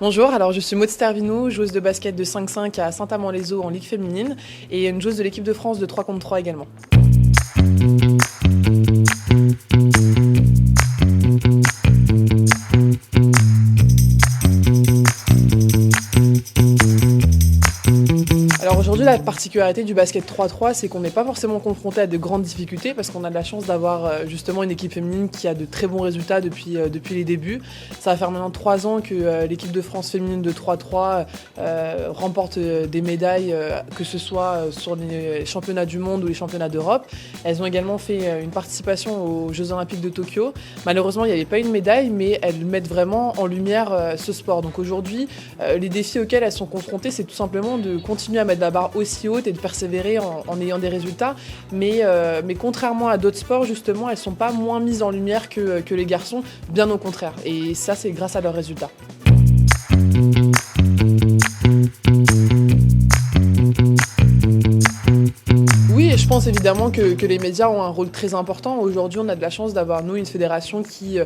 Bonjour, alors je suis Maud Stervinou, joueuse de basket de 5-5 à Saint-Amand-les-Eaux en Ligue féminine et une joueuse de l'équipe de France de 3 contre 3 également. Alors aujourd'hui, la particularité du basket 3-3, c'est qu'on n'est pas forcément confronté à de grandes difficultés parce qu'on a de la chance d'avoir justement une équipe féminine qui a de très bons résultats depuis les débuts. Ça va faire maintenant 3 ans que l'équipe de France féminine de 3-3 remporte des médailles, que ce soit sur les championnats du monde ou les championnats d'Europe. Elles ont également fait une participation aux Jeux Olympiques de Tokyo. Malheureusement, il n'y avait pas une médaille, mais elles mettent vraiment en lumière ce sport. Donc aujourd'hui, les défis auxquels elles sont confrontées, c'est tout simplement de continuer à mettre la barre aussi haute et de persévérer en ayant des résultats. Mais contrairement à d'autres sports, justement, elles ne sont pas moins mises en lumière que les garçons, bien au contraire. Et ça, c'est grâce à leurs résultats. Oui, et je pense évidemment que les médias ont un rôle très important. Aujourd'hui, on a de la chance d'avoir, nous, une fédération qui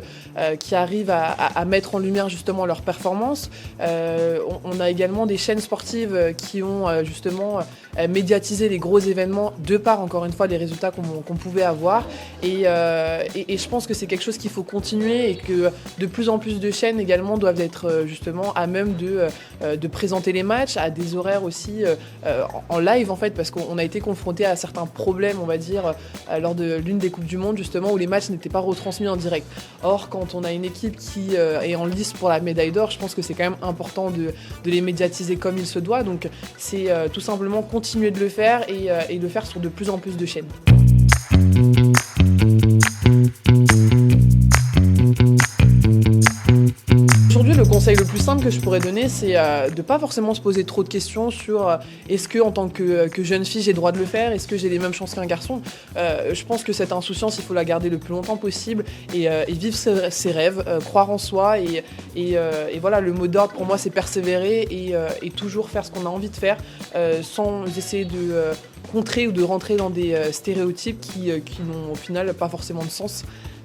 arrive à mettre en lumière justement leurs performances. On a également des chaînes sportives qui ont justement médiatisé les gros événements de par, encore une fois, les résultats qu'on pouvait avoir. Et je pense que c'est quelque chose qu'il faut continuer et que de plus en plus de chaînes également doivent être justement à même de présenter les matchs à des horaires aussi en live en fait, parce qu'on a été confronté à certains problèmes, on va dire, lors de l'une des Coupes du Monde justement où les matchs n'étaient pas retransmis en direct. Or, quand on a une équipe qui est en lice pour la médaille d'or, je pense que c'est quand même important de les médiatiser comme il se doit. Donc c'est tout simplement continuer de le faire et le faire sur de plus en plus de chaînes. Aujourd'hui, le conseil le plus simple que je pourrais donner, c'est de ne pas forcément se poser trop de questions sur est-ce que en tant que jeune fille, j'ai le droit de le faire, est-ce que j'ai les mêmes chances qu'un garçon. Je pense que cette insouciance, il faut la garder le plus longtemps possible et vivre ses rêves, croire en soi et voilà, le mot d'ordre pour moi, c'est persévérer et toujours faire ce qu'on a envie de faire sans essayer de contrer ou de rentrer dans des stéréotypes qui n'ont au final pas forcément de sens.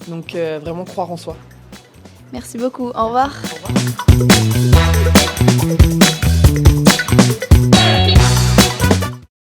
Donc vraiment croire en soi. Merci beaucoup, au revoir. Au revoir.